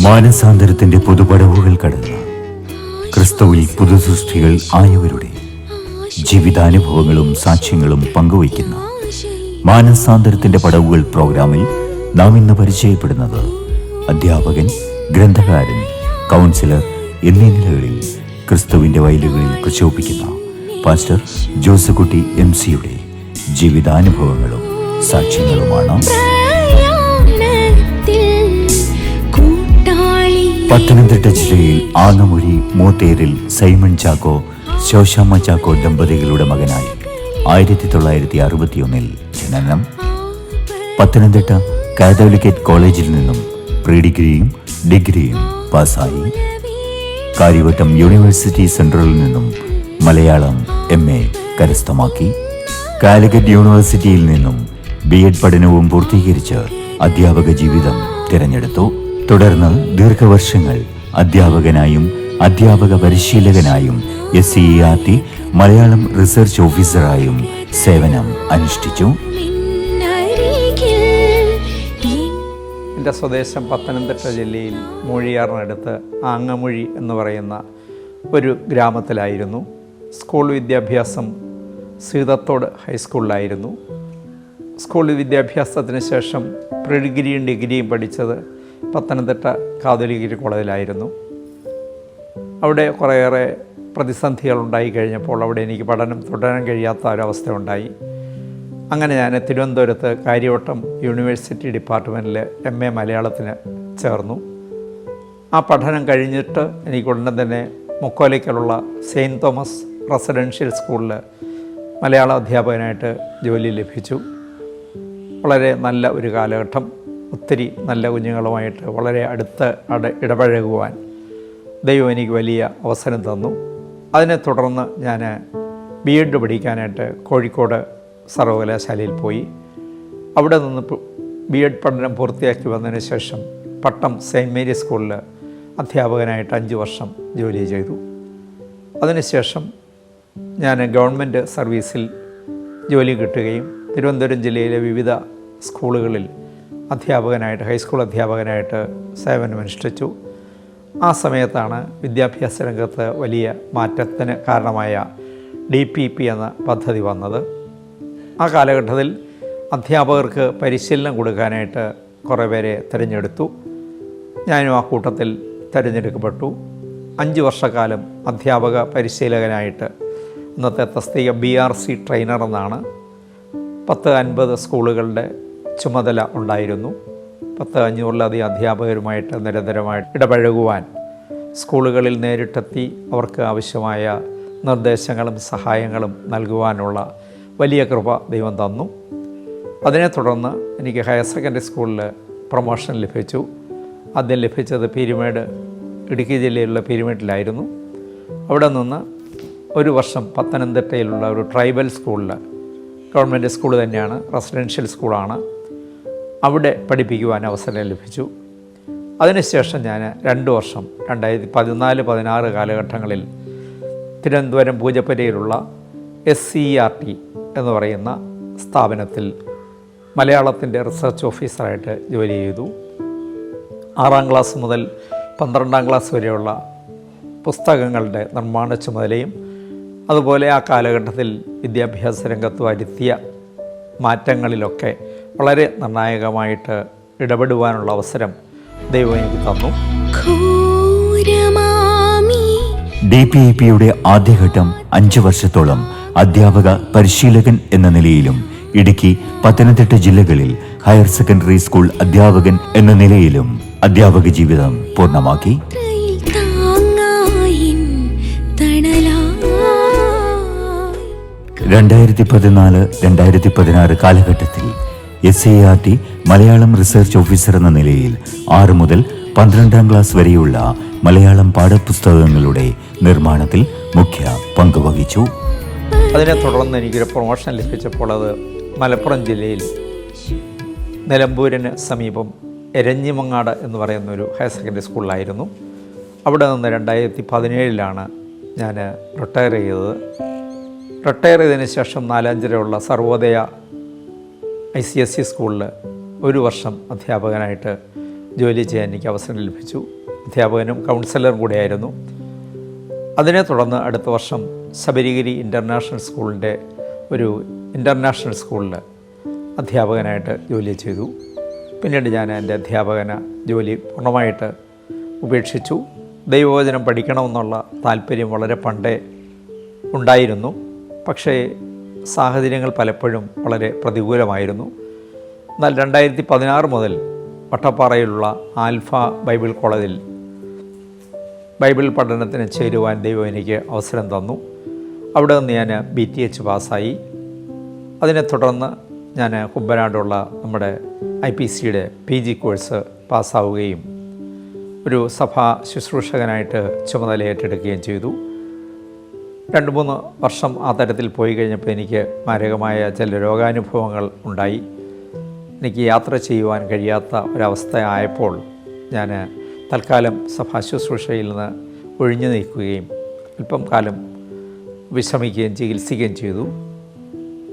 മാനസാന്തരത്തിന്റെ പുതുപടവുകൾ കടന്ന് ക്രിസ്തുവിൽ പുതുസൃഷ്ടികൾ ആയവരുടെ ജീവിതാനുഭവങ്ങളും സാക്ഷ്യങ്ങളും പങ്കുവയ്ക്കുന്ന മാനസാന്തരത്തിന്റെ പടവുകൾ പ്രോഗ്രാമിൽ നാം ഇന്ന് പരിചയപ്പെടുന്നത് അധ്യാപകൻ, ഗ്രന്ഥകാരൻ, കൗൺസിലർ എന്നീ നിലകളിൽ ക്രിസ്തുവിന്റെ വയലുകളിൽ പ്രചോദിപ്പിക്കുന്ന പാസ്റ്റർ ജോസക്കുട്ടി MC-യുടെ ജീവിതാനുഭവങ്ങളും സാക്ഷ്യങ്ങളുമാണ്. പത്തനംതിട്ട ജില്ലയിൽ ആങ്ങമൂരി മൂത്തേരിൽ സൈമൺ ചാക്കോ, ശോശാമ്മ ചാക്കോ ദമ്പതികളുടെ മകനായി 1961 ജനനം. പത്തനംതിട്ട കാതോലിക്കറ്റ് കോളേജിൽ നിന്നും പ്രീ ഡിഗ്രിയും പാസ്സായി. കാര്യവട്ടം യൂണിവേഴ്സിറ്റി സെൻട്രലിൽ നിന്നും മലയാളം MA കരസ്ഥമാക്കി. കാലിക്കറ്റ് യൂണിവേഴ്സിറ്റിയിൽ നിന്നും B.Ed പഠനവും പൂർത്തീകരിച്ച് അധ്യാപക ജീവിതം തിരഞ്ഞെടുത്തു. തുടർന്ന് ദീർഘവർഷങ്ങൾ അധ്യാപകനായും അധ്യാപക പരിശീലകനായും SCERT മലയാളം റിസർച്ച് ഓഫീസറായും സേവനം അനുഷ്ഠിച്ചു. എൻ്റെ സ്വദേശം പത്തനംതിട്ട ജില്ലയിൽ മൂഴിയാറിനടുത്ത് ആങ്ങമൂഴി എന്ന് പറയുന്ന ഒരു ഗ്രാമത്തിലായിരുന്നു. സ്കൂൾ വിദ്യാഭ്യാസം സീതത്തോട് ഹൈസ്കൂളിലായിരുന്നു. സ്കൂൾ വിദ്യാഭ്യാസത്തിന് ശേഷം പ്രീ ഡിഗ്രിയും പഠിച്ചത് പത്തനംതിട്ട കാതോലിക്കറ്റ് കോളേജിലായിരുന്നു. അവിടെ കുറേയേറെ പ്രതിസന്ധികൾ ഉണ്ടായി കഴിഞ്ഞപ്പോൾ അവിടെ എനിക്ക് പഠനം തുടരാൻ കഴിയാത്ത ഒരവസ്ഥ ഉണ്ടായി. അങ്ങനെ ഞാൻ തിരുവനന്തപുരത്ത് കാര്യവട്ടം യൂണിവേഴ്സിറ്റി ഡിപ്പാർട്ട്മെൻറ്റിൽ MA മലയാളത്തിന് ചേർന്നു. ആ പഠനം കഴിഞ്ഞിട്ട് എനിക്ക് ഉടനെ തന്നെ മുക്കോലയ്ക്കലുള്ള സെയിൻറ്റ് തോമസ് റെസിഡൻഷ്യൽ സ്കൂളിൽ മലയാള അധ്യാപകനായിട്ട് ജോലി ലഭിച്ചു. വളരെ നല്ല ഒരു കാലഘട്ടം. ഒത്തിരി നല്ല കുഞ്ഞുങ്ങളുമായിട്ട് വളരെ അടുത്ത് ഇടപഴകുവാൻ ദൈവം എനിക്ക് വലിയ അവസരം തന്നു. അതിനെ തുടർന്ന് ഞാൻ B.Ed പഠിക്കാനായിട്ട് കോഴിക്കോട് സർവകലാശാലയിൽ പോയി. അവിടെ നിന്ന് B.Ed പഠനം പൂർത്തിയാക്കി വന്നതിന് ശേഷം പട്ടം സെയിൻറ്റ് മേരി സ്കൂളിൽ അധ്യാപകനായിട്ട് 5 വർഷം ജോലി ചെയ്തു. അതിനുശേഷം ഞാൻ ഗവൺമെൻറ് സർവീസിൽ ജോലി കിട്ടുകയും തിരുവനന്തപുരം ജില്ലയിലെ വിവിധ സ്കൂളുകളിൽ അധ്യാപകനായിട്ട്, ഹൈസ്കൂൾ അധ്യാപകനായിട്ട് സേവനമനുഷ്ഠിച്ചു. ആ സമയത്താണ് വിദ്യാഭ്യാസ രംഗത്ത് വലിയ മാറ്റത്തിന് കാരണമായ DPP എന്ന പദ്ധതി വന്നത്. ആ കാലഘട്ടത്തിൽ അധ്യാപകർക്ക് പരിശീലനം കൊടുക്കാനായിട്ട് കുറേ പേരെ തിരഞ്ഞെടുത്തു. ഞാനും ആ കൂട്ടത്തിൽ തിരഞ്ഞെടുക്കപ്പെട്ടു. 5 വർഷക്കാലം അധ്യാപക പരിശീലകനായിട്ട്, ഇന്നത്തെ തസ്തിക BRC ട്രെയിനർ എന്നാണ്, 10-50 സ്കൂളുകളുടെ ചുമതല ഉണ്ടായിരുന്നു. 500-ലധികം അധ്യാപകരുമായിട്ട് നിരന്തരമായിട്ട് ഇടപഴകുവാൻ, സ്കൂളുകളിൽ നേരിട്ടെത്തി അവർക്ക് ആവശ്യമായ നിർദ്ദേശങ്ങളും സഹായങ്ങളും നൽകുവാനുള്ള വലിയ കൃപ ദൈവം തന്നു. അതിനെ തുടർന്ന് എനിക്ക് ഹയർ സെക്കൻഡറി സ്കൂളിൽ പ്രൊമോഷൻ ലഭിച്ചു. ആദ്യം ലഭിച്ചത് പീരുമേട്, ഇടുക്കി ജില്ലയിലുള്ള പീരുമേട്ടിലായിരുന്നു. അവിടെ നിന്ന് 1 വർഷം പത്തനംതിട്ടയിലുള്ള ഒരു ട്രൈബൽ സ്കൂളിൽ, ഗവൺമെൻറ് സ്കൂൾ തന്നെയാണ്, റെസിഡൻഷ്യൽ സ്കൂളാണ്, അവിടെ പഠിപ്പിക്കുവാൻ അവസരം ലഭിച്ചു. അതിനുശേഷം ഞാൻ 2 വർഷം 2014-16 കാലഘട്ടങ്ങളിൽ തിരുവനന്തപുരം പൂജപ്പുരയിലുള്ള SCERT എന്ന് പറയുന്ന സ്ഥാപനത്തിൽ മലയാളത്തിൻ്റെ റിസർച്ച് ഓഫീസറായിട്ട് ജോലി ചെയ്തു. 6ാം ക്ലാസ് മുതൽ 12ാം ക്ലാസ് വരെയുള്ള പുസ്തകങ്ങളുടെ നിർമ്മാണ ചുമതലയും, അതുപോലെ ആ കാലഘട്ടത്തിൽ വിദ്യാഭ്യാസ രംഗത്ത് വരുത്തിയ മാറ്റങ്ങളിലൊക്കെ വളരെ നിർണായകമായിട്ട് ഇടപെടുവാനുള്ള അവസരം ദൈവം എനിക്ക് തന്നു. DPEP-യുടെ ആദ്യഘട്ടം 5 വർഷത്തോളം അധ്യാപക പരിശീലകൻ എന്ന നിലയിലും ഇടുക്കി, പത്തനംതിട്ട ജില്ലകളിൽ ഹയർ സെക്കൻഡറി സ്കൂൾ അധ്യാപകൻ എന്ന നിലയിലും അധ്യാപക ജീവിതം പൂർണ്ണമാക്കി. 2014-2016 കാലഘട്ടത്തിൽ SCERT മലയാളം റിസർച്ച് ഓഫീസർ എന്ന നിലയിൽ 6 മുതൽ 12ാം ക്ലാസ് വരെയുള്ള മലയാളം പാഠപുസ്തകങ്ങളുടെ നിർമ്മാണത്തിൽ മുഖ്യ പങ്കുവഹിച്ചു. അതിനെ തുടർന്ന് എനിക്കൊരു പ്രൊമോഷൻ ലഭിച്ചപ്പോൾ അത് മലപ്പുറം ജില്ലയിൽ നിലമ്പൂരിന് സമീപം എരഞ്ഞിമങ്ങാട് എന്ന് പറയുന്നൊരു ഹയർ സെക്കൻഡറി സ്കൂളിലായിരുന്നു. അവിടെ നിന്ന് 2017 ഞാൻ റിട്ടയർ ചെയ്തത്. റിട്ടയർ ചെയ്തതിന് ശേഷം നാലാഞ്ചിറയുള്ള സർവോദയ ICSE സ്കൂളിൽ 1 വർഷം അധ്യാപകനായിട്ട് ജോലി ചെയ്യാൻ എനിക്ക് അവസരം ലഭിച്ചു. അധ്യാപകനും കൗൺസിലറും കൂടെയായിരുന്നു. അതിനെ തുടർന്ന് അടുത്ത വർഷം ശബരിഗിരി ഇൻ്റർനാഷണൽ സ്കൂളിൻ്റെ ഒരു ഇൻ്റർനാഷണൽ സ്കൂളിൽ അധ്യാപകനായിട്ട് ജോലി ചെയ്തു. പിന്നീട് ഞാൻ എൻ്റെ അധ്യാപകന ജോലി പൂർണ്ണമായിട്ട് ഉപേക്ഷിച്ചു. ദൈവവചനം പഠിക്കണമെന്നുള്ള താല്പര്യം വളരെ പണ്ടേ ഉണ്ടായിരുന്നു. പക്ഷേ സാഹചര്യങ്ങൾ പലപ്പോഴും വളരെ പ്രതികൂലമായിരുന്നു. എന്നാൽ 2016 മുതൽ വട്ടപ്പാറയിലുള്ള ആൽഫ ബൈബിൾ കോളേജിൽ ബൈബിൾ പഠനത്തിന് ചേരുവാൻ ദൈവം എനിക്ക് അവസരം തന്നു. അവിടെ നിന്ന് ഞാൻ BTH പാസ്സായി. അതിനെ തുടർന്ന് ഞാൻ കുമ്പനാടുള്ള നമ്മുടെ IPCയുടെ PG കോഴ്സ് പാസ്സാവുകയും ഒരു സഭാ ശുശ്രൂഷകനായിട്ട് ചുമതല ഏറ്റെടുക്കുകയും ചെയ്തു. 2-3 വർഷം ആ തരത്തിൽ പോയി കഴിഞ്ഞപ്പോൾ എനിക്ക് മാരകമായ ചില രോഗാനുഭവങ്ങൾ ഉണ്ടായി. എനിക്ക് യാത്ര ചെയ്യുവാൻ കഴിയാത്ത ഒരവസ്ഥ ആയപ്പോൾ ഞാൻ തൽക്കാലം സഭാ ശുശ്രൂഷയിൽ നിന്ന് ഒഴിഞ്ഞു നിൽക്കുകയും അല്പം കാലം വിശ്രമിക്കുകയും ചികിത്സിക്കുകയും ചെയ്തു.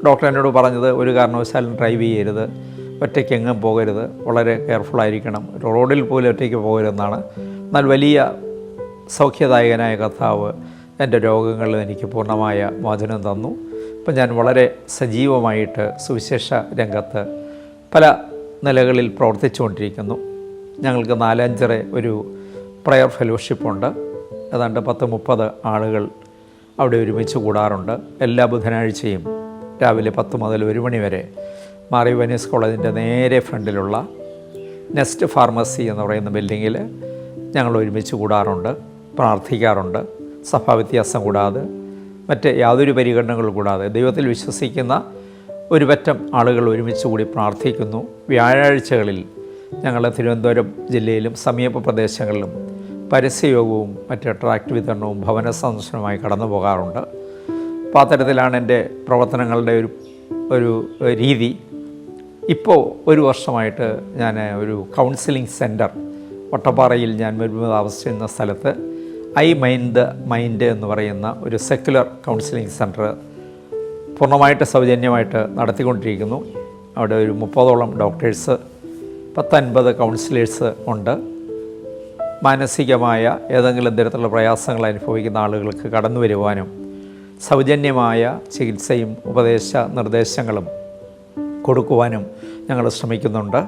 ഡോക്ടർ എന്നോട് പറഞ്ഞത് ഒരു കാരണവശാലും ഡ്രൈവ് ചെയ്യരുത്, ഒറ്റയ്ക്ക് എങ്ങും പോകരുത്, വളരെ കെയർഫുള്ളായിരിക്കണം, റോഡിൽ പോലും ഒറ്റയ്ക്ക് പോകരുതെന്നാണ്. എന്നാൽ വലിയ സൗഖ്യദായകനായ കർത്താവ് എൻ്റെ രോഗങ്ങളിൽ എനിക്ക് പൂർണ്ണമായ മോചനം തന്നു. ഇപ്പം ഞാൻ വളരെ സജീവമായിട്ട് സുവിശേഷ രംഗത്ത് പല നിലകളിൽ പ്രവർത്തിച്ചുകൊണ്ടിരിക്കുന്നു. ഞങ്ങൾക്ക് 4-5 ഒരു പ്രയർ ഫെലോഷിപ്പുണ്ട്. ഏതാണ്ട് 10-30 ആളുകൾ അവിടെ ഒരുമിച്ച് കൂടാറുണ്ട്. എല്ലാ ബുധനാഴ്ചയും രാവിലെ 10 മുതൽ 1 മണി വരെ മാറി വെനീസ് കോളേജിൻ്റെ നേരെ ഫ്രണ്ടിലുള്ള നെസ്റ്റ് ഫാർമസി എന്ന് പറയുന്ന ബിൽഡിങ്ങിൽ ഞങ്ങൾ ഒരുമിച്ച് കൂടാറുണ്ട്, പ്രാർത്ഥിക്കാറുണ്ട്. സഭാവ്യത്യാസം കൂടാതെ മറ്റ് യാതൊരു പരിഗണനകളും കൂടാതെ ദൈവത്തിൽ വിശ്വസിക്കുന്ന ഒരു പറ്റം ആളുകൾ ഒരുമിച്ച് കൂടി പ്രാർത്ഥിക്കുന്നു. വ്യാഴാഴ്ചകളിൽ ഞങ്ങൾ തിരുവനന്തപുരം ജില്ലയിലും സമീപ പ്രദേശങ്ങളിലും പരസ്യയോഗവും മറ്റ് ട്രാക്ട് വിതരണവും ഭവന സന്ദർശനവുമായി കടന്നു പോകാറുണ്ട്. അപ്പോൾ അത്തരത്തിലാണ് എൻ്റെ പ്രവർത്തനങ്ങളുടെ ഒരു രീതി. ഇപ്പോൾ 1 വർഷമായിട്ട് ഞാൻ ഒരു കൗൺസിലിംഗ് സെൻറ്റർ വട്ടപ്പാറയിൽ ഞാൻ താമസിച്ചിരുന്ന സ്ഥലത്ത് മൈൻഡ് എന്ന് പറയുന്ന ഒരു സെക്യുലർ കൗൺസിലിംഗ് സെൻറ്റർ പൂർണ്ണമായിട്ട് സൗജന്യമായിട്ട് നടത്തിക്കൊണ്ടിരിക്കുന്നു. അവിടെ ഒരു 30ഓളം ഡോക്ടേഴ്സ്, 10-50 കൗൺസിലേഴ്സ് ഉണ്ട്. മാനസികമായ ഏതെങ്കിലും തരത്തിലുള്ള പ്രയാസങ്ങൾ അനുഭവിക്കുന്ന ആളുകൾക്ക് കടന്നു വരുവാനും സൗജന്യമായ ചികിത്സയും ഉപദേശ നിർദ്ദേശങ്ങളും കൊടുക്കുവാനും ഞങ്ങൾ ശ്രമിക്കുന്നുണ്ട്.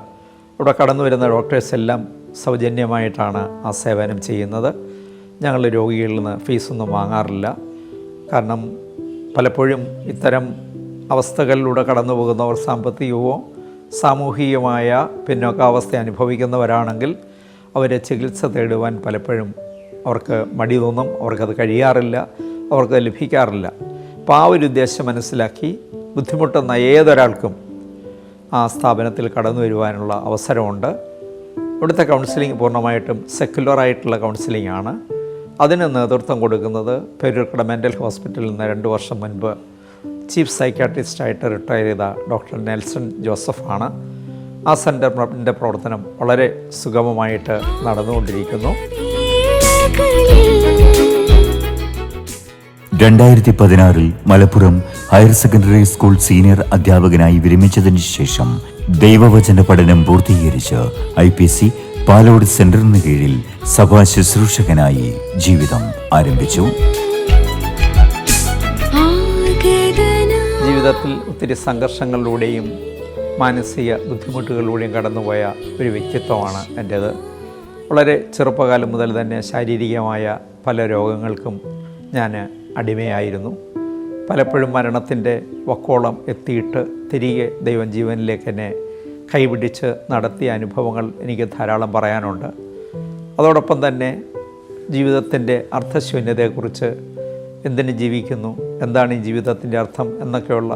ഇവിടെ കടന്നു വരുന്ന ഡോക്ടേഴ്സ് എല്ലാം സൗജന്യമായിട്ടാണ് ആ സേവനം ചെയ്യുന്നത്. ഞങ്ങൾ രോഗികളിൽ നിന്ന് ഫീസൊന്നും വാങ്ങാറില്ല. കാരണം പലപ്പോഴും ഇത്തരം അവസ്ഥകളിലൂടെ കടന്നു പോകുന്നവർ സാമ്പത്തികവും സാമൂഹികമായ പിന്നോക്കാവസ്ഥ അനുഭവിക്കുന്നവരാണെങ്കിൽ അവരെ ചികിത്സ തേടുവാൻ പലപ്പോഴും അവർക്ക് മടി തോന്നും, അവർക്കത് കഴിയാറില്ല, അവർക്ക് ലഭിക്കാറില്ല. അപ്പോൾ ആ ഒരു ഉദ്ദേശം മനസ്സിലാക്കി ബുദ്ധിമുട്ടുന്ന ഏതൊരാൾക്കും ആ സ്ഥാപനത്തിൽ കടന്നു വരുവാനുള്ള അവസരമുണ്ട്. ഇവിടുത്തെ കൗൺസിലിംഗ് പൂർണ്ണമായിട്ടും സെക്യുലറായിട്ടുള്ള കൗൺസിലിംഗ് ആണ്. അതിന് നേതൃത്വം കൊടുക്കുന്നത് പേരൂർക്കട മെൻ്റൽ ഹോസ്പിറ്റലിൽ നിന്ന് 2 വർഷം മുൻപ് ചീഫ് സൈക്യാട്രിസ്റ്റായിട്ട് റിട്ടയർ ചെയ്ത ഡോക്ടർ നെൽസൺ ജോസഫാണ്. ആ സെൻ്ററിൻ്റെ പ്രവർത്തനം വളരെ സുഗമമായിട്ട് നടന്നുകൊണ്ടിരിക്കുന്നു. 2016 Malappuram higher secondary school senior അധ്യാപകനായി വിരമിച്ചതിന് ശേഷം ദൈവവചന പഠനം പൂർത്തീകരിച്ച് IPC പാലോട് സെന്ററിന് കീഴിൽ സഭാ ശുശ്രൂഷകനായി ജീവിതം ആരംഭിച്ചു. ജീവിതത്തിൽ ഒത്തിരി സംഘർഷങ്ങളിലൂടെയും മാനസിക ബുദ്ധിമുട്ടുകളിലൂടെയും കടന്നുപോയ ഒരു വ്യക്തിത്വമാണ് എൻ്റേത്. വളരെ ചെറുപ്പകാലം മുതൽ തന്നെ ശാരീരികമായ പല രോഗങ്ങൾക്കും ഞാൻ അടിമയായിരുന്നു. പലപ്പോഴും മരണത്തിൻ്റെ വക്കോളം എത്തിയിട്ട് തിരികെ ദൈവം ജീവനിലേക്ക് എന്നെ കൈപിടിച്ച് നടത്തിയ അനുഭവങ്ങൾ എനിക്ക് ധാരാളം പറയാനുണ്ട്. അതോടൊപ്പം തന്നെ ജീവിതത്തിൻ്റെ അർത്ഥശൂന്യതയെക്കുറിച്ച്, എന്തിന് ജീവിക്കുന്നു, എന്താണ് ഈ ജീവിതത്തിൻ്റെ അർത്ഥം എന്നൊക്കെയുള്ള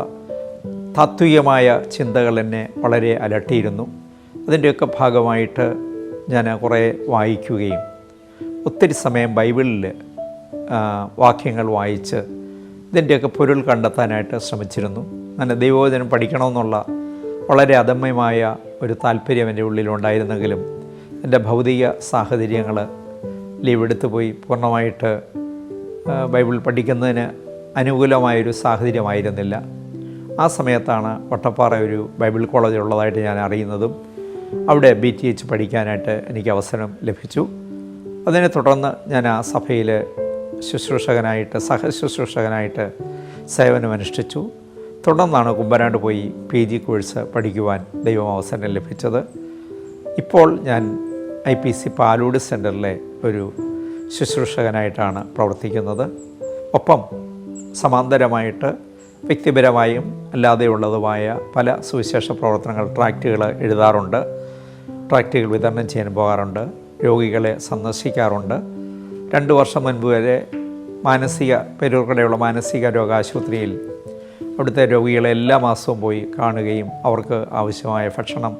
താത്വികമായ ചിന്തകൾ എന്നെ വളരെ അലട്ടിയിരുന്നു. അതിൻ്റെയൊക്കെ ഭാഗമായിട്ട് ഞാൻ കുറേ വായിക്കുകയും ഒത്തിരി സമയം ബൈബിളിൽ വാക്യങ്ങൾ വായിച്ച് ഇതിൻ്റെയൊക്കെ പൊരുൾ കണ്ടെത്താനായിട്ട് ശ്രമിച്ചിരുന്നു. അങ്ങനെ ദൈവവചനം പഠിക്കണമെന്നുള്ള വളരെ അദമ്യമായ ഒരു താല്പര്യം എൻ്റെ ഉള്ളിലുണ്ടായിരുന്നെങ്കിലും എൻ്റെ ഭൗതിക സാഹചര്യങ്ങൾ ലീവെടുത്ത് പോയി പൂർണ്ണമായിട്ട് ബൈബിൾ പഠിക്കുന്നതിന് അനുകൂലമായൊരു സാഹചര്യമായിരുന്നില്ല. ആ സമയത്താണ് വട്ടപ്പാറ ഒരു ബൈബിൾ കോളേജ് ഉള്ളതായിട്ട് ഞാൻ അറിയുന്നതും അവിടെ BTH പഠിക്കാനായിട്ട് എനിക്ക് അവസരം ലഭിച്ചു. അതിനെ തുടർന്ന് ഞാൻ ആ സഭയിൽ ശുശ്രൂഷകനായിട്ട് സഹശുശ്രൂഷകനായിട്ട് സേവനമനുഷ്ഠിച്ചു. തുടർന്നാണ് കുമ്പനാട് പോയി PG കോഴ്സ് പഠിക്കുവാൻ ദൈവം അവസരം ലഭിച്ചത്. ഇപ്പോൾ ഞാൻ IPC പാലൂട് സെൻറ്ററിലെ ഒരു ശുശ്രൂഷകനായിട്ടാണ് പ്രവർത്തിക്കുന്നത്. ഒപ്പം സമാന്തരമായിട്ട് വ്യക്തിപരമായും അല്ലാതെയുള്ളതുമായ പല സുവിശേഷ പ്രവർത്തനങ്ങൾ, ട്രാക്റ്റുകൾ എഴുതാറുണ്ട്, ട്രാക്റ്റുകൾ വിതരണം ചെയ്യാൻ പോകാറുണ്ട്, രോഗികളെ സന്ദർശിക്കാറുണ്ട്. 2 വർഷം മുൻപ് വരെ പെരൂർക്കടയുള്ള മാനസിക രോഗാശുപത്രിയിൽ അവിടുത്തെ രോഗികളെ എല്ലാ മാസവും പോയി കാണുകയും അവർക്ക് ആവശ്യമായ ഭക്ഷണം,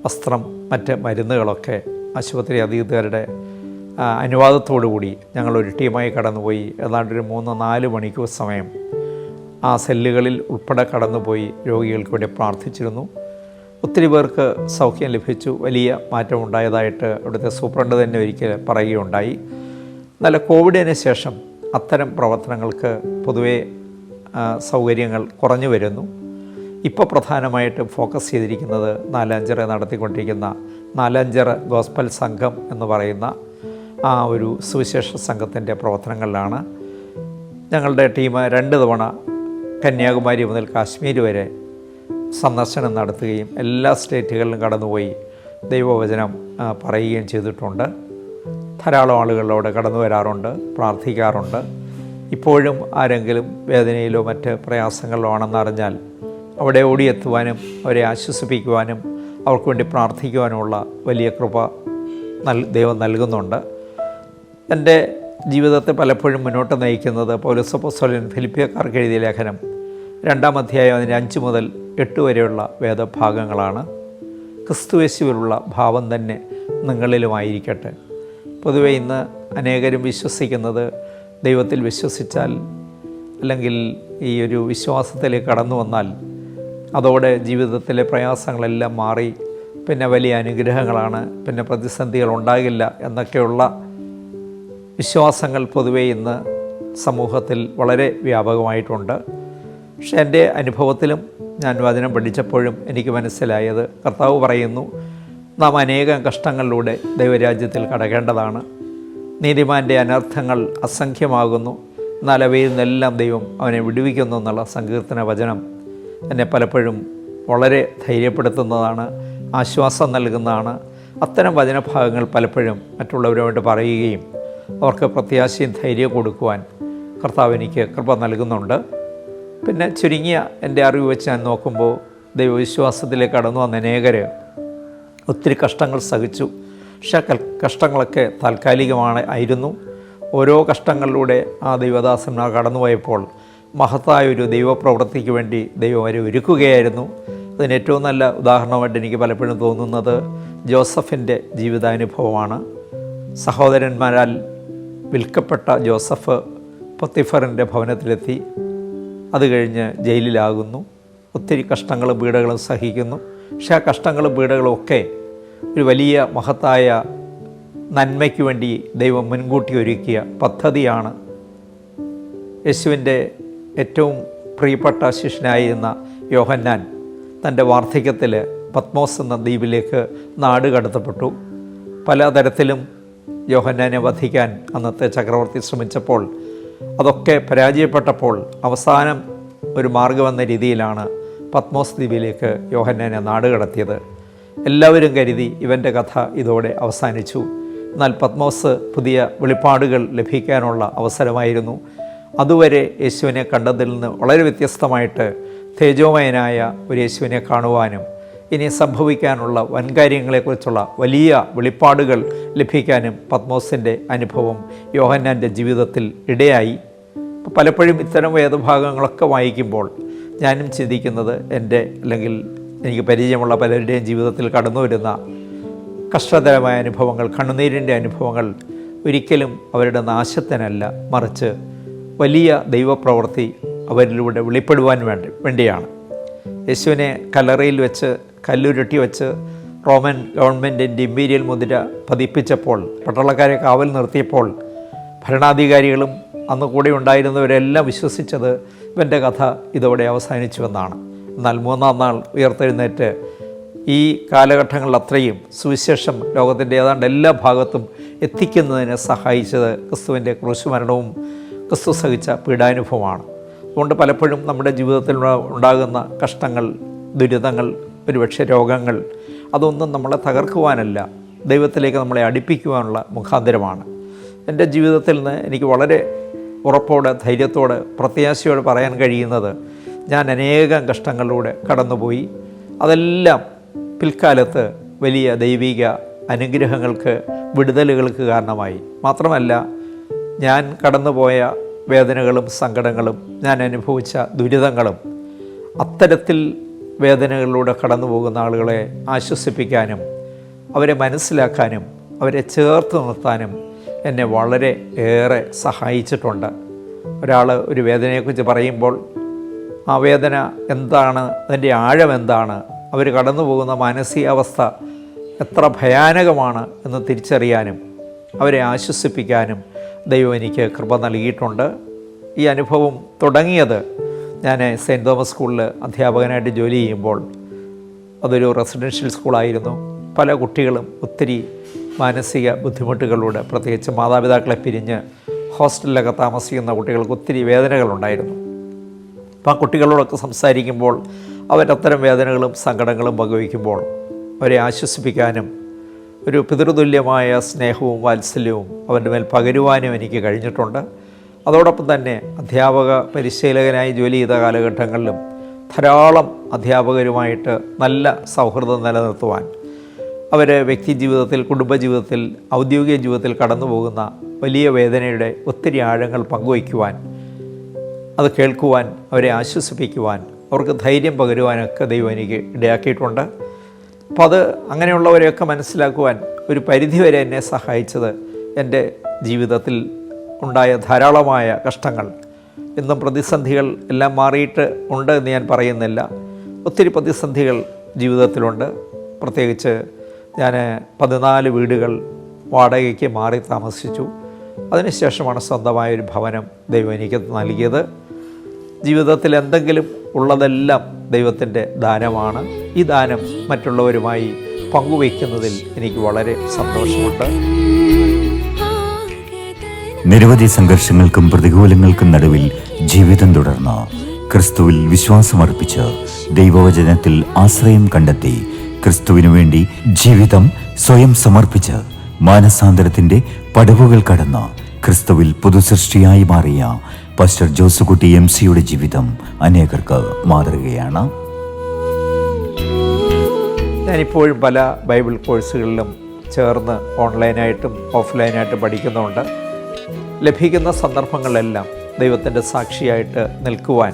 വസ്ത്രം, മറ്റ് മരുന്നുകളൊക്കെ ആശുപത്രി അധികൃതരുടെ അനുവാദത്തോടുകൂടി ഞങ്ങളൊരു ടീമായി കടന്നുപോയി ഏതാണ്ടൊരു 3-4 മണിക്കൂർ സമയം ആ സെല്ലുകളിൽ ഉൾപ്പെടെ കടന്നുപോയി രോഗികൾക്ക് വേണ്ടി പ്രാർത്ഥിച്ചിരുന്നു. ഒത്തിരി പേർക്ക് സൗഖ്യം ലഭിച്ചു. വലിയ മാറ്റമുണ്ടായതായിട്ട് അവിടുത്തെ സൂപ്രണ്ട് തന്നെ ഒരിക്കൽ പറയുകയുണ്ടായി. എന്നാൽ കോവിഡിന് ശേഷം അത്തരം പ്രവർത്തനങ്ങൾക്ക് പൊതുവേ സൗകര്യങ്ങൾ കുറഞ്ഞു വരുന്നു. ഇപ്പോൾ പ്രധാനമായിട്ട് ഫോക്കസ് ചെയ്തിരിക്കുന്നത് നാലാഞ്ചിറ നടത്തിക്കൊണ്ടിരിക്കുന്ന നാലാഞ്ചിറ ഗോസ്പൽ സംഘം എന്ന് പറയുന്ന ആ ഒരു സുവിശേഷ സംഘത്തിൻ്റെ പ്രവർത്തനങ്ങളിലാണ്. ഞങ്ങളുടെ ടീം 2 തവണ കന്യാകുമാരി മുതൽ കാശ്മീർ വരെ സന്ദർശനം നടത്തുകയും എല്ലാ സ്റ്റേറ്റുകളിലും കടന്നുപോയി ദൈവവചനം പറയുകയും ചെയ്തിട്ടുണ്ട്. ധാരാളം ആളുകളോട് കടന്നു വരാറുണ്ട്, പ്രാർത്ഥിക്കാറുണ്ട്. ഇപ്പോഴും ആരെങ്കിലും വേദനയിലോ മറ്റ് പ്രയാസങ്ങളിലോ ആണെന്നറിഞ്ഞാൽ അവിടെ ഓടിയെത്തുവാനും അവരെ ആശ്വസിപ്പിക്കുവാനും അവർക്ക് വേണ്ടി പ്രാർത്ഥിക്കുവാനുമുള്ള വലിയ കൃപ ദൈവം നൽകുന്നുണ്ട്. എൻ്റെ ജീവിതത്തെ പലപ്പോഴും മുന്നോട്ട് നയിക്കുന്നത് പൗലോസ് അപ്പോസ്തലൻ ഫിലിപ്പിയക്കാർക്ക് എഴുതിയ ലേഖനം 2-ാം അധ്യായം അതിന് 5 മുതൽ 8 വരെയുള്ള വേദഭാഗങ്ങളാണ്. ക്രിസ്തുയേശുവിലുള്ള ഭാവം തന്നെ നിങ്ങളിലുമായിരിക്കട്ടെ. പൊതുവെ ഇന്ന് അനേകരും വിശ്വസിക്കുന്നത് ദൈവത്തിൽ വിശ്വസിച്ചാൽ അല്ലെങ്കിൽ ഈ ഒരു വിശ്വാസത്തിലേക്ക് കടന്നു വന്നാൽ അതോടെ ജീവിതത്തിലെ പ്രയാസങ്ങളെല്ലാം മാറി പിന്നെ വലിയ അനുഗ്രഹങ്ങളാണ്, പിന്നെ പ്രതിസന്ധികൾ ഉണ്ടാകില്ല എന്നൊക്കെയുള്ള വിശ്വാസങ്ങൾ പൊതുവേ ഇന്ന് സമൂഹത്തിൽ വളരെ വ്യാപകമായിട്ടുണ്ട്. പക്ഷേ എൻ്റെ അനുഭവത്തിലും ഞാൻ വചനം പഠിച്ചപ്പോഴും എനിക്ക് മനസ്സിലായത്, കർത്താവ് പറയുന്നു, നാം അനേകം കഷ്ടങ്ങളിലൂടെ ദൈവരാജ്യത്തിൽ കടക്കേണ്ടതാണ്. നീതിമാൻ്റെ അനർത്ഥങ്ങൾ അസംഖ്യമാകുന്നു, എന്നാൽ അവയിൽ നിന്നെല്ലാം ദൈവം അവനെ വിടുവിക്കുന്നു എന്നുള്ള സങ്കീർത്തന വചനം എന്നെ പലപ്പോഴും വളരെ ധൈര്യപ്പെടുത്തുന്നതാണ്, ആശ്വാസം നൽകുന്നതാണ്. അത്തരം വചനഭാഗങ്ങൾ പലപ്പോഴും മറ്റുള്ളവരുമായിട്ട് പറയുകയും അവർക്ക് പ്രത്യാശയും ധൈര്യം കൊടുക്കുവാൻ കർത്താവ് എനിക്ക് കൃപ നൽകുന്നുണ്ട്. പിന്നെ ചുരുങ്ങിയ എൻ്റെ അറിവ് വെച്ച് ഞാൻ നോക്കുമ്പോൾ ദൈവവിശ്വാസത്തിലേക്ക് കടന്നു വന്ന അനേകർ ഒത്തിരി കഷ്ടങ്ങൾ സഹിച്ചു. പക്ഷേ കഷ്ടങ്ങളൊക്കെ താൽക്കാലികമായിരുന്നു. ഓരോ കഷ്ടങ്ങളിലൂടെ ആ ദൈവദാസന്മാർ കടന്നുപോയപ്പോൾ മഹത്തായൊരു ദൈവപ്രവൃത്തിക്ക് വേണ്ടി ദൈവം അവരെ ഒരുക്കുകയായിരുന്നു. അതിന് ഏറ്റവും നല്ല ഉദാഹരണമായിട്ട് എനിക്ക് പലപ്പോഴും തോന്നുന്നത് ജോസഫിൻ്റെ ജീവിതാനുഭവമാണ്. സഹോദരന്മാരാൽ വിൽക്കപ്പെട്ട ജോസഫ് പൊത്തിഫറിൻ്റെ ഭവനത്തിലെത്തി. അത് കഴിഞ്ഞ് ജയിലിലാകുന്നു. ഒത്തിരി കഷ്ടങ്ങളും പീഡകളും സഹിക്കുന്നു. പക്ഷേ ആ കഷ്ടങ്ങളും പീഡകളും ഒക്കെ ഒരു വലിയ മഹത്തായ നന്മയ്ക്ക് വേണ്ടി ദൈവം മുൻകൂട്ടി ഒരുക്കിയ പദ്ധതിയാണ്. യേശുവിൻ്റെ ഏറ്റവും പ്രിയപ്പെട്ട ശിഷ്യനായിരുന്ന യോഹന്നാൻ തൻ്റെ വാർദ്ധക്യത്തിൽ പത്മോസ് എന്ന ദ്വീപിലേക്ക് നാട് കടത്തപ്പെട്ടു. പലതരത്തിലും യോഹന്നാനെ വധിക്കാൻ അന്നത്തെ ചക്രവർത്തി ശ്രമിച്ചപ്പോൾ അതൊക്കെ പരാജയപ്പെട്ടപ്പോൾ അവസാനം ഒരു മാർഗമെന്ന രീതിയിലാണ് പത്മോസ് ദ്വീപിലേക്ക് യോഹന്നാനെ നാട് കടത്തിയത്. എല്ലാവരും കരുതി ഇവൻ്റെ കഥ ഇതോടെ അവസാനിച്ചു. എന്നാൽ പത്മോസ് പുതിയ വെളിപ്പാടുകൾ ലഭിക്കാനുള്ള അവസരമായിരുന്നു. അതുവരെ യേശുവിനെ കണ്ടതിൽ നിന്ന് വളരെ വ്യത്യസ്തമായിട്ട് തേജോമയനായ ഒരു യേശുവിനെ കാണുവാനും ഇനി സംഭവിക്കാനുള്ള വൻകാര്യങ്ങളെക്കുറിച്ചുള്ള വലിയ വെളിപ്പാടുകൾ ലഭിക്കാനും പത്മോസിൻ്റെ അനുഭവം യോഹന്നാൻ്റെ ജീവിതത്തിൽ ഇടയായി. പലപ്പോഴും ഇത്തരം വേദഭാഗങ്ങളൊക്കെ വായിക്കുമ്പോൾ ഞാനും ചിന്തിക്കുന്നത് എൻ്റെ അല്ലെങ്കിൽ എനിക്ക് പരിചയമുള്ള പലരുടെയും ജീവിതത്തിൽ കടന്നു വരുന്ന കഷ്ടതരമായ അനുഭവങ്ങൾ, കണ്ണുനീരിൻ്റെ അനുഭവങ്ങൾ ഒരിക്കലും അവരുടെ നാശത്തിനല്ല, മറിച്ച് വലിയ ദൈവപ്രവൃത്തി അവരിലൂടെ വെളിപ്പെടുവാൻ വേണ്ടിയാണ്. യേശുവിനെ കല്ലറയിൽ വെച്ച് കല്ലുരുട്ടി വെച്ച് റോമൻ ഗവൺമെൻറ്റിൻ്റെ ഇമ്പീരിയൽ മുദ്ര പതിപ്പിച്ചപ്പോൾ, പട്ടാളക്കാരെ കാവൽ നിർത്തിയപ്പോൾ ഭരണാധികാരികളും അന്ന് കൂടെ ഉണ്ടായിരുന്നവരെല്ലാം വിശ്വസിച്ചത് ഇവൻ്റെ കഥ ഇതോടെ അവസാനിച്ചുവെന്നാണ്. എന്നാൽ 3-ാം നാൾ ഉയർത്തെഴുന്നേറ്റ് ഈ കാലഘട്ടങ്ങളിൽ അത്രയും സുവിശേഷം ലോകത്തിൻ്റെ ഏതാണ്ട് എല്ലാ ഭാഗത്തും എത്തിക്കുന്നതിന് സഹായിച്ചത് ക്രിസ്തുവിൻ്റെ ക്രൂശുമരണവും ക്രിസ്തു സഹിച്ച പീഡാനുഭവമാണ്. അതുകൊണ്ട് പലപ്പോഴും നമ്മുടെ ജീവിതത്തിൽ ഉണ്ടാകുന്ന കഷ്ടങ്ങൾ, ദുരിതങ്ങൾ, ഒരുപക്ഷെ രോഗങ്ങൾ, അതൊന്നും നമ്മളെ തകർക്കുവാനല്ല, ദൈവത്തിലേക്ക് നമ്മളെ അടുപ്പിക്കുവാനുള്ള മുഖാന്തരമാണ്. എൻ്റെ ജീവിതത്തിൽ നിന്ന് എനിക്ക് വളരെ ഉറപ്പോടെ, ധൈര്യത്തോടെ, പ്രത്യാശയോടെ പറയാൻ കഴിയുന്നത് ഞാൻ അനേകം കഷ്ടങ്ങളിലൂടെ കടന്നുപോയി. അതെല്ലാം പിൽക്കാലത്ത് വലിയ ദൈവിക അനുഗ്രഹങ്ങൾക്ക്, വിടുതലുകൾക്ക് കാരണമായി. മാത്രമല്ല, ഞാൻ കടന്നുപോയ വേദനകളും സങ്കടങ്ങളും, ഞാൻ അനുഭവിച്ച ദുരിതങ്ങളും അത്തരത്തിൽ വേദനകളിലൂടെ കടന്നു പോകുന്ന ആളുകളെ ആശ്വസിപ്പിക്കാനും അവരെ മനസ്സിലാക്കാനും അവരെ ചേർത്ത് നിർത്താനും എന്നെ വളരെ ഏറെ സഹായിച്ചിട്ടുണ്ട്. ഒരാൾ ഒരു വേദനയെക്കുറിച്ച് പറയുമ്പോൾ ആ വേദന എന്താണ്, അതിൻ്റെ ആഴം എന്താണ്, അവർ കടന്നു പോകുന്ന മാനസികാവസ്ഥ എത്ര ഭയാനകമാണ് എന്ന് തിരിച്ചറിയാനും അവരെ ആശ്വസിപ്പിക്കാനും ദൈവം എനിക്ക് കൃപ നൽകിയിട്ടുണ്ട്. ഈ അനുഭവം തുടങ്ങിയത് ഞാൻ സെൻറ്റ് തോമസ് സ്കൂളിൽ അധ്യാപകനായിട്ട് ജോലി ചെയ്യുമ്പോൾ. അതൊരു റെസിഡൻഷ്യൽ സ്കൂളായിരുന്നു. പല കുട്ടികളും ഒത്തിരി മാനസിക ബുദ്ധിമുട്ടുകളിലൂടെ, പ്രത്യേകിച്ച് മാതാപിതാക്കളെ പിരിഞ്ഞ് ഹോസ്റ്റലിലൊക്കെ താമസിക്കുന്ന കുട്ടികൾക്ക് ഒത്തിരി വേദനകളുണ്ടായിരുന്നു. അപ്പോൾ ആ കുട്ടികളോടൊക്കെ സംസാരിക്കുമ്പോൾ അവരത്തരം വേദനകളും സങ്കടങ്ങളും പങ്കുവയ്ക്കുമ്പോൾ അവരെ ആശ്വസിപ്പിക്കാനും ഒരു പിതൃതുല്യമായ സ്നേഹവും വാത്സല്യവും അവൻ്റെ മേൽ പകരുവാനും എനിക്ക് കഴിഞ്ഞിട്ടുണ്ട്. അതോടൊപ്പം തന്നെ അധ്യാപക പരിശീലകനായി ജോലി ചെയ്ത കാലഘട്ടങ്ങളിലും ധാരാളം അധ്യാപകരുമായിട്ട് നല്ല സൗഹൃദം നിലനിർത്തുവാൻ, അവർ വ്യക്തി ജീവിതത്തിൽ, കുടുംബജീവിതത്തിൽ, ഔദ്യോഗിക ജീവിതത്തിൽ കടന്നു പോകുന്ന വലിയ വേദനയുടെ ഒത്തിരി ആഴങ്ങൾ പങ്കുവയ്ക്കുവാൻ, അത് കേൾക്കുവാൻ, അവരെ ആശ്വസിപ്പിക്കുവാൻ, അവർക്ക് ധൈര്യം പകരുവാനൊക്കെ ദൈവം എനിക്ക് ഇടയാക്കിയിട്ടുണ്ട്. അപ്പോൾ അത് അങ്ങനെയുള്ളവരെയൊക്കെ മനസ്സിലാക്കുവാൻ ഒരു പരിധിവരെ എന്നെ സഹായിച്ചത് എൻ്റെ ജീവിതത്തിൽ ഉണ്ടായ ധാരാളമായ കഷ്ടങ്ങൾ. ഇന്നും പ്രതിസന്ധികൾ എല്ലാം മാറിയിട്ട് ഉണ്ട് എന്ന് ഞാൻ പറയുന്നില്ല. ഒത്തിരി പ്രതിസന്ധികൾ ജീവിതത്തിലുണ്ട്. പ്രത്യേകിച്ച് ഞാൻ 14 വീടുകൾ വാടകയ്ക്ക് മാറി താമസിച്ചു. അതിനുശേഷമാണ് സ്വന്തമായൊരു ഭവനം ദൈവം എനിക്ക് നൽകിയത്. ജീവിതത്തിൽ എന്തെങ്കിലും ഉള്ളതെല്ലാം ദൈവത്തിൻ്റെ ദാനമാണ്. ഈ ദാനം മറ്റുള്ളവരുമായി പങ്കുവയ്ക്കുന്നതിൽ എനിക്ക് വളരെ സന്തോഷമുണ്ട്. നിരവധി സംഘർഷങ്ങൾക്കും പ്രതികൂലങ്ങൾക്കും നടുവിൽ ജീവിതം തുടർന്ന് ക്രിസ്തുവിൽ വിശ്വാസമർപ്പിച്ച് ദൈവവചനത്തിൽ ആശ്രയം കണ്ടെത്തി ക്രിസ്തുവിനു വേണ്ടി ജീവിതം സ്വയം സമർപ്പിച്ച് മാനസാന്തരത്തിൻ്റെ പടവുകൾ കടന്ന് ക്രിസ്തുവിൽ പുതുസൃഷ്ടിയായി മാറിയ പാസ്റ്റർ ജോസുകുട്ടി MC-യുടെ ജീവിതം അനേകർക്ക് മാതൃകയാണ്. ഞാനിപ്പോഴും പല ബൈബിൾ കോഴ്സുകളിലും ചേർന്ന് ഓൺലൈനായിട്ടും ഓഫ്ലൈനായിട്ടും പഠിക്കുന്നുണ്ട്. ലഭിക്കുന്ന സന്ദർഭങ്ങളിലെല്ലാം ദൈവത്തിൻ്റെ സാക്ഷിയായിട്ട് നിൽക്കുവാൻ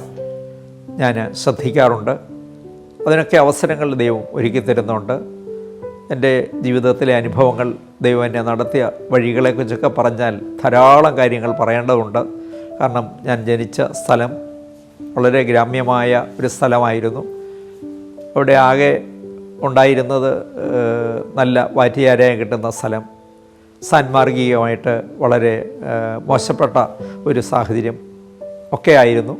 ഞാൻ ശ്രദ്ധിക്കാറുണ്ട്. അതിനൊക്കെ അവസരങ്ങൾ ദൈവം ഒരുക്കി തരുന്നുണ്ട്. എൻ്റെ ജീവിതത്തിലെ അനുഭവങ്ങൾ, ദൈവം എന്നെ നടത്തിയ വഴികളെക്കുറിച്ചൊക്കെ പറഞ്ഞാൽ ധാരാളം കാര്യങ്ങൾ പറയേണ്ടതുണ്ട്. കാരണം ഞാൻ ജനിച്ച സ്ഥലം വളരെ ഗ്രാമ്യമായ ഒരു സ്ഥലമായിരുന്നു. അവിടെ ആകെ ഉണ്ടായിരുന്നത് നല്ല വാറ്റിയാരായം കിട്ടുന്ന സ്ഥലം, സാൻമാർഗികമായിട്ട് വളരെ മോശപ്പെട്ട ഒരു സാഹചര്യം ഒക്കെ ആയിരുന്നു.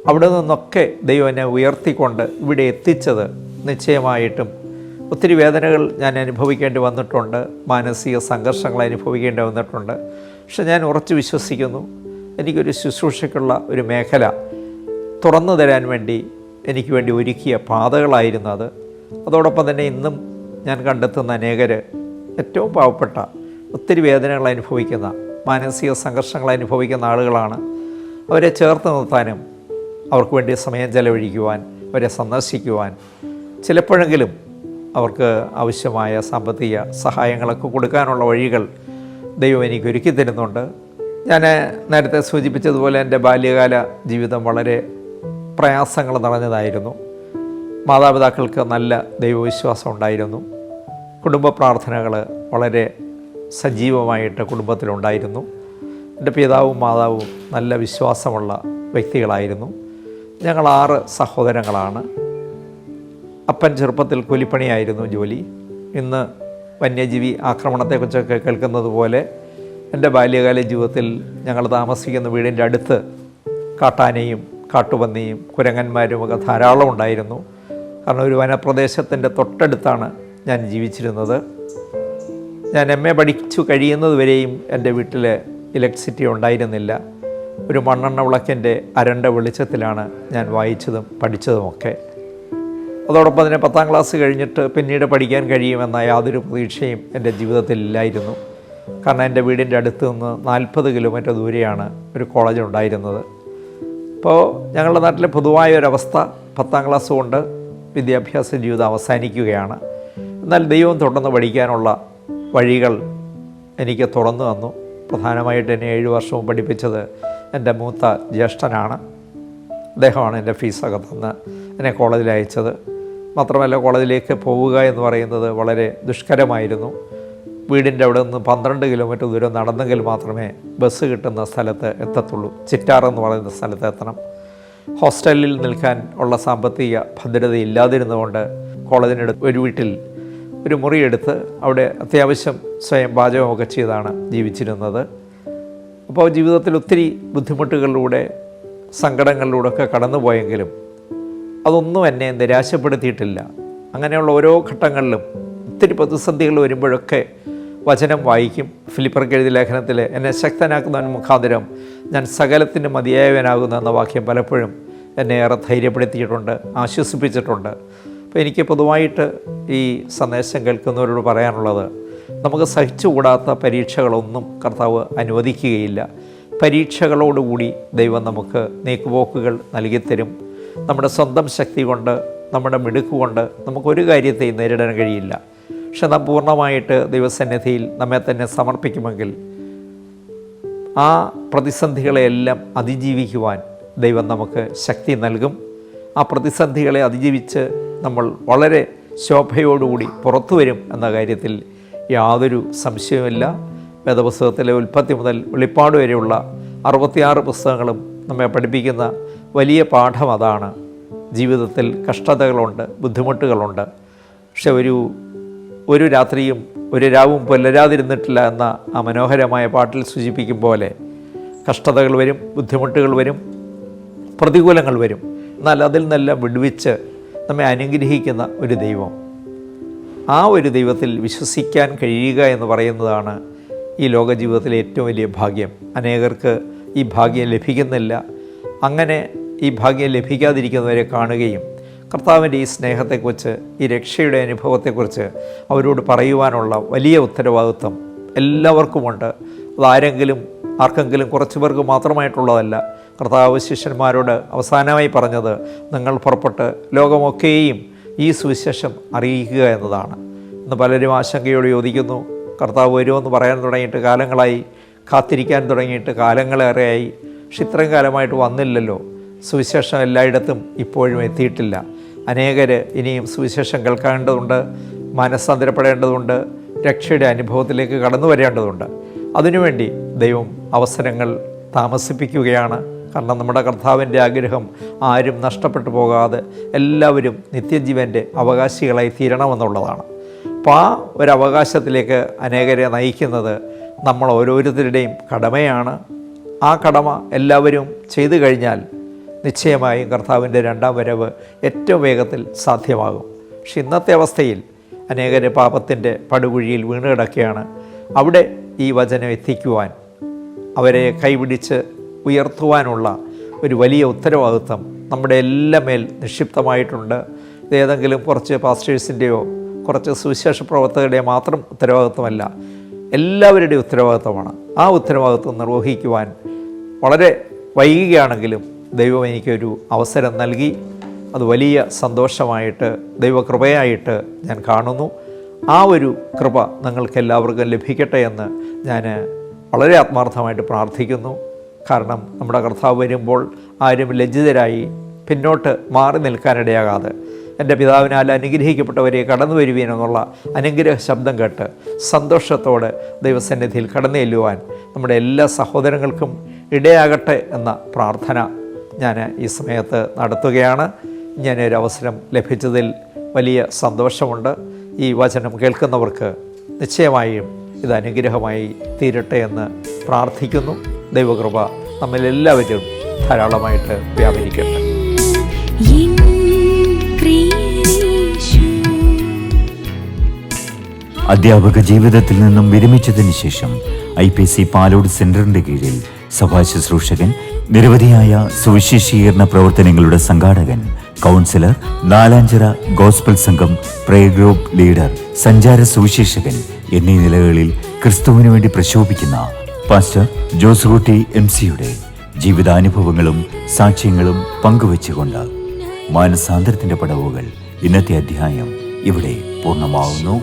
അവിടെ നിന്നൊക്കെ ദൈവം എന്നെ ഉയർത്തിക്കൊണ്ട് ഇവിടെ എത്തിച്ചത് നിശ്ചയമായിട്ടും ഒത്തിരി വേദനകൾ ഞാൻ അനുഭവിക്കേണ്ടി വന്നിട്ടുണ്ട്, മാനസിക സംഘർഷങ്ങൾ അനുഭവിക്കേണ്ടി വന്നിട്ടുണ്ട്. പക്ഷെ ഞാൻ ഉറച്ചു വിശ്വസിക്കുന്നു, എനിക്കൊരു ശുശ്രൂഷയ്ക്കുള്ള ഒരു മേഖല തുറന്നു തരാൻ വേണ്ടി എനിക്ക് വേണ്ടി ഒരുക്കിയ പാതകളായിരുന്നു അത്. അതോടൊപ്പം തന്നെ ഇന്നും ഞാൻ കണ്ടെത്തുന്ന അനേകർ ഏറ്റവും പാവപ്പെട്ട, ഒത്തിരി വേദനകൾ അനുഭവിക്കുന്ന, മാനസിക സംഘർഷങ്ങൾ അനുഭവിക്കുന്ന ആളുകളാണ്. അവരെ ചേർത്ത് നിർത്താനും അവർക്ക് വേണ്ടി സമയം ചെലവഴിക്കുവാൻ, അവരെ സന്ദർശിക്കുവാൻ, ചിലപ്പോഴെങ്കിലും അവർക്ക് ആവശ്യമായ സാമ്പത്തിക സഹായങ്ങളൊക്കെ കൊടുക്കാനുള്ള വഴികൾ ദൈവം എനിക്ക് ഒരുക്കി തരുന്നുണ്ട്. ഞാൻ നേരത്തെ സൂചിപ്പിച്ചതുപോലെ എൻ്റെ ബാല്യകാല ജീവിതം വളരെ പ്രയാസങ്ങൾ നിറഞ്ഞതായിരുന്നു. മാതാപിതാക്കൾക്ക് നല്ല ദൈവവിശ്വാസം ഉണ്ടായിരുന്നു. കുടുംബ പ്രാർത്ഥനകൾ വളരെ സജീവമായിട്ട് കുടുംബത്തിലുണ്ടായിരുന്നു. എൻ്റെ പിതാവും മാതാവും നല്ല വിശ്വാസമുള്ള വ്യക്തികളായിരുന്നു. ഞങ്ങൾ 6 സഹോദരങ്ങളാണ്. അപ്പൻ ചെറുപ്പത്തിൽ കൂലിപ്പണിയായിരുന്നു ജോലി. ഇന്ന് വന്യജീവി ആക്രമണത്തെക്കുറിച്ചൊക്കെ കേൾക്കുന്നത് പോലെ എൻ്റെ ബാല്യകാല ജീവിതത്തിൽ ഞങ്ങൾ താമസിക്കുന്ന വീടിൻ്റെ അടുത്ത് കാട്ടാനയും കാട്ടുപന്നിയും കുരങ്ങന്മാരും ഒക്കെ ധാരാളം ഉണ്ടായിരുന്നു. കാരണം ഒരു വനപ്രദേശത്തിൻ്റെ തൊട്ടടുത്താണ് ഞാൻ ജീവിച്ചിരുന്നത്. ഞാൻ MA പഠിച്ചു കഴിയുന്നത് വരെയും എൻ്റെ വീട്ടിൽ ഇലക്ട്രിസിറ്റി ഉണ്ടായിരുന്നില്ല. ഒരു മണ്ണെണ്ണ വിളക്കിൻ്റെ അരണ്ട വെളിച്ചത്തിലാണ് ഞാൻ വായിച്ചതും പഠിച്ചതുമൊക്കെ. അതോടൊപ്പം തന്നെ 10ാം ക്ലാസ് കഴിഞ്ഞിട്ട് പിന്നീട് പഠിക്കാൻ കഴിയുമെന്ന യാതൊരു പ്രതീക്ഷയും എൻ്റെ ജീവിതത്തിൽ ഇല്ലായിരുന്നു. കാരണം എൻ്റെ വീടിൻ്റെ അടുത്ത് നിന്ന് 40 കിലോമീറ്റർ ദൂരെയാണ് ഒരു കോളേജ് ഉണ്ടായിരുന്നത്. അപ്പോൾ ഞങ്ങളുടെ നാട്ടിലെ പൊതുവായ ഒരവസ്ഥ 10ാം ക്ലാസ് കൊണ്ട് വിദ്യാഭ്യാസ ജീവിതം അവസാനിക്കുകയാണ്. എന്നാൽ ദൈവം തുടർന്ന് പഠിക്കാനുള്ള വഴികൾ എനിക്ക് തുറന്നു തന്നു. പ്രധാനമായിട്ട് എന്നെ 7 വർഷവും പഠിപ്പിച്ചത് എൻ്റെ മൂത്ത ജ്യേഷ്ഠനാണ്. അദ്ദേഹമാണ് എൻ്റെ ഫീസൊക്കെ തന്ന് എന്നെ കോളേജിൽ അയച്ചത്. മാത്രമല്ല, കോളേജിലേക്ക് പോവുക എന്ന് പറയുന്നത് വളരെ ദുഷ്കരമായിരുന്നു. വീടിൻ്റെ അവിടെ നിന്ന് 12 കിലോമീറ്റർ ദൂരം നടന്നെങ്കിൽ മാത്രമേ ബസ് കിട്ടുന്ന സ്ഥലത്ത് എത്തത്തുള്ളൂ. ചിറ്റാർ എന്ന് പറയുന്ന സ്ഥലത്ത് എത്തണം. ഹോസ്റ്റലിൽ നിൽക്കാൻ ഉള്ള സാമ്പത്തിക ഭദ്രത ഇല്ലാതിരുന്നുകൊണ്ട് കോളേജിനടുത്ത് ഒരു വീട്ടിൽ ഒരു മുറിയെടുത്ത് അവിടെ അത്യാവശ്യം സ്വയം പാചകമൊക്കെ ചെയ്താണ് ജീവിച്ചിരുന്നത്. അപ്പോൾ ജീവിതത്തിൽ ഒത്തിരി ബുദ്ധിമുട്ടുകളിലൂടെ സങ്കടങ്ങളിലൂടെയൊക്കെ കടന്നുപോയെങ്കിലും അതൊന്നും എന്നെ നിരാശപ്പെടുത്തിയിട്ടില്ല. അങ്ങനെയുള്ള ഓരോ ഘട്ടങ്ങളിലും ഒത്തിരി പ്രതിസന്ധികൾ വരുമ്പോഴൊക്കെ വചനം വായിക്കും. ഫിലിപ്പർക്ക് എഴുതിയ ലേഖനത്തിൽ എന്നെ ശക്തനാക്കുന്നവൻ മുഖാന്തരം ഞാൻ സകലത്തിന് മതിയായവനാകുന്നു എന്ന വാക്യം പലപ്പോഴും എന്നെ ഏറെ ധൈര്യപ്പെടുത്തിയിട്ടുണ്ട്, ആശ്വസിപ്പിച്ചിട്ടുണ്ട്. അപ്പോൾ എനിക്ക് പൊതുവായിട്ട് ഈ സന്ദേശം കേൾക്കുന്നവരോട് പറയാനുള്ളത്, നമുക്ക് സഹിച്ചുകൂടാത്ത പരീക്ഷകളൊന്നും കർത്താവ് അനുവദിക്കുകയില്ല. പരീക്ഷകളോടുകൂടി ദൈവം നമുക്ക് നീക്കുപോക്കുകൾ നൽകിത്തരും. നമ്മുടെ സ്വന്തം ശക്തി കൊണ്ട്, നമ്മുടെ മിടുക്കുകൊണ്ട് നമുക്കൊരു കാര്യത്തെയും നേരിടാൻ കഴിയില്ല. പക്ഷെ നാം പൂർണ്ണമായിട്ട് ദൈവസന്നിധിയിൽ നമ്മെ തന്നെ സമർപ്പിക്കുമെങ്കിൽ ആ പ്രതിസന്ധികളെയെല്ലാം അതിജീവിക്കുവാൻ ദൈവം നമുക്ക് ശക്തി നൽകും. ആ പ്രതിസന്ധികളെ അതിജീവിച്ച് നമ്മൾ വളരെ ശോഭയോടുകൂടി പുറത്തു വരും എന്ന കാര്യത്തിൽ യാതൊരു സംശയവുമില്ല. വേദപുസ്തകത്തിലെ ഉൽപ്പത്തി മുതൽ വെളിപ്പാട് വരെയുള്ള 66 പുസ്തകങ്ങളും നമ്മെ പഠിപ്പിക്കുന്ന വലിയ പാഠം അതാണ്. ജീവിതത്തിൽ കഷ്ടതകളുണ്ട്, ബുദ്ധിമുട്ടുകളുണ്ട്. പക്ഷെ ഒരു രാത്രിയും ഒരു രാവും പുലരാതിരുന്നിട്ടില്ല എന്ന ആ മനോഹരമായ പാട്ടിൽ സൂചിപ്പിക്കും പോലെ കഷ്ടതകൾ വരും, ബുദ്ധിമുട്ടുകൾ വരും, പ്രതികൂലങ്ങൾ വരും. എന്നാൽ അതിൽ നിന്നെല്ലാം വിടുവിച്ച് നമ്മെ അനുഗ്രഹിക്കുന്ന ഒരു ദൈവം, ആ ഒരു ദൈവത്തിൽ വിശ്വസിക്കാൻ കഴിയുക എന്ന് പറയുന്നതാണ് ഈ ലോക ജീവിതത്തിലെ ഏറ്റവും വലിയ ഭാഗ്യം. അനേകർക്ക് ഈ ഭാഗ്യം ലഭിക്കുന്നില്ല. അങ്ങനെ ഈ ഭാഗ്യം ലഭിക്കാതിരിക്കുന്നവരെ കാണുകയും കർത്താവിൻ്റെ ഈ സ്നേഹത്തെക്കുറിച്ച്, ഈ രക്ഷയുടെ അനുഭവത്തെക്കുറിച്ച് അവരോട് പറയുവാനുള്ള വലിയ ഉത്തരവാദിത്വം എല്ലാവർക്കുമുണ്ട്. ആർക്കെങ്കിലും കുറച്ച് പേർക്ക് മാത്രമായിട്ടുള്ളതല്ല. കർത്താവ് ശിഷ്യന്മാരോട് അവസാനമായി പറഞ്ഞത്, നിങ്ങൾ പുറപ്പെട്ട് ലോകമൊക്കെയും ഈ സുവിശേഷം അറിയിക്കുക എന്നതാണ്. ഇന്ന് പലരും ആശങ്കയോട് ചോദിക്കുന്നു, കർത്താവ് വരുമെന്ന് പറയാൻ തുടങ്ങിയിട്ട് കാലങ്ങളായി, കാത്തിരിക്കാൻ തുടങ്ങിയിട്ട് കാലങ്ങളേറെയായി. പക്ഷെ ഇത്രയും കാലമായിട്ട് വന്നില്ലല്ലോ. സുവിശേഷം എല്ലായിടത്തും ഇപ്പോഴും എത്തിയിട്ടില്ല. അനേകർ ഇനിയും സുവിശേഷം കേൾക്കേണ്ടതുണ്ട്, മനസ്സാന്തരപ്പെടേണ്ടതുണ്ട്, രക്ഷയുടെ അനുഭവത്തിലേക്ക് കടന്നു വരേണ്ടതുണ്ട്. അതിനുവേണ്ടി ദൈവം അവസരങ്ങൾ താമസിപ്പിക്കുകയാണ്. കാരണം നമ്മുടെ കർത്താവിൻ്റെ ആഗ്രഹം ആരും നഷ്ടപ്പെട്ടു പോകാതെ എല്ലാവരും നിത്യജീവൻ്റെ അവകാശികളായി തീരണമെന്നുള്ളതാണ്. അപ്പോൾ ആ ഒരു അവകാശത്തിലേക്ക് അനേകരെ നയിക്കുന്നത് നമ്മൾ ഓരോരുത്തരുടെയും കടമയാണ്. ആ കടമ എല്ലാവരും ചെയ്തു കഴിഞ്ഞാൽ നിശ്ചയമായും കർത്താവിൻ്റെ 2ാം വരവ് ഏറ്റവും വേഗത്തിൽ സാധ്യമാകും. പക്ഷെ ഇന്നത്തെ അവസ്ഥയിൽ അനേകർ പാപത്തിൻ്റെ പടുകുഴിയിൽ വീണ് കിടക്കുകയാണ്. അവിടെ ഈ വചനം എത്തിക്കുവാൻ, അവരെ കൈപിടിച്ച് ഉയർത്തുവാനുള്ള ഒരു വലിയ ഉത്തരവാദിത്വം നമ്മുടെ എല്ലാം മേൽ നിക്ഷിപ്തമായിട്ടുണ്ട്. ഇതേതെങ്കിലും കുറച്ച് പാസ്റ്റേഴ്സിൻ്റെയോ കുറച്ച് സുവിശേഷ പ്രവർത്തകരുടെയോ മാത്രം ഉത്തരവാദിത്വമല്ല, എല്ലാവരുടെയും ഉത്തരവാദിത്വമാണ്. ആ ഉത്തരവാദിത്വം നിർവഹിക്കുവാൻ വളരെ വൈകുകയാണെങ്കിലും ദൈവം എനിക്കൊരു അവസരം നൽകി. അത് വലിയ സന്തോഷമായിട്ട്, ദൈവകൃപയായിട്ട് ഞാൻ കാണുന്നു. ആ ഒരു കൃപ നിങ്ങൾക്കെല്ലാവർക്കും ലഭിക്കട്ടെ എന്ന് ഞാൻ വളരെ ആത്മാർത്ഥമായിട്ട് പ്രാർത്ഥിക്കുന്നു. കാരണം നമ്മുടെ കർത്താവ് വരുമ്പോൾ ആരും ലജ്ജിതരായി പിന്നോട്ട് മാറി നിൽക്കാനിടയാകാതെ, എൻ്റെ പിതാവിനാൽ അനുഗ്രഹിക്കപ്പെട്ടവരെ കടന്നു വരുവീനെന്നുള്ള അനുഗ്രഹ ശബ്ദം കേട്ട് സന്തോഷത്തോടെ ദൈവസന്നിധിയിൽ കടന്നു ചെല്ലുവാൻ നമ്മുടെ എല്ലാ സഹോദരങ്ങൾക്കും ഇടയാകട്ടെ എന്ന പ്രാർത്ഥന ഞാൻ ഈ സമയത്ത് നടത്തുകയാണ്. ഞാനൊരു അവസരം ലഭിച്ചതിൽ വലിയ സന്തോഷമുണ്ട്. ഈ വചനം കേൾക്കുന്നവർക്ക് നിശ്ചയമായും ഇത് അനുഗ്രഹമായി തീരട്ടെ എന്ന് പ്രാർത്ഥിക്കുന്നു. ദൈവകൃപ നമ്മിലെല്ലാവരും ധാരാളമായിട്ട് വ്യാപരിക്കട്ടെ. അധ്യാപക ജീവിതത്തിൽ നിന്നും വിരമിച്ചതിന് ശേഷം IPC പാലോട് സെന്ററിന്റെ കീഴിൽ സഭാ ശുശ്രൂഷകൻ, നിരവധിയായ സുവിശേഷീകരണ പ്രവർത്തനങ്ങളുടെ സംഘാടകൻ, കൗൺസിലർ, നാലാഞ്ചിറ ഗോസ്ബൽ സംഘം പ്രേയർ ഗ്രൂപ്പ് ലീഡർ, സഞ്ചാര സുവിശേഷകൻ എന്നീ നിലകളിൽ ക്രിസ്തുവിനു വേണ്ടി പ്രശോഭിക്കുന്ന പാസ്റ്റർ ജോസുകുട്ടി MC-യുടെ ജീവിതാനുഭവങ്ങളും സാക്ഷ്യങ്ങളും പങ്കുവെച്ചുകൊണ്ട് മാനസാന്തരത്തിന്റെ പടവുകൾ ഇന്നത്തെ അധ്യായം ഇവിടെ പൂർണ്ണമാവുന്നു.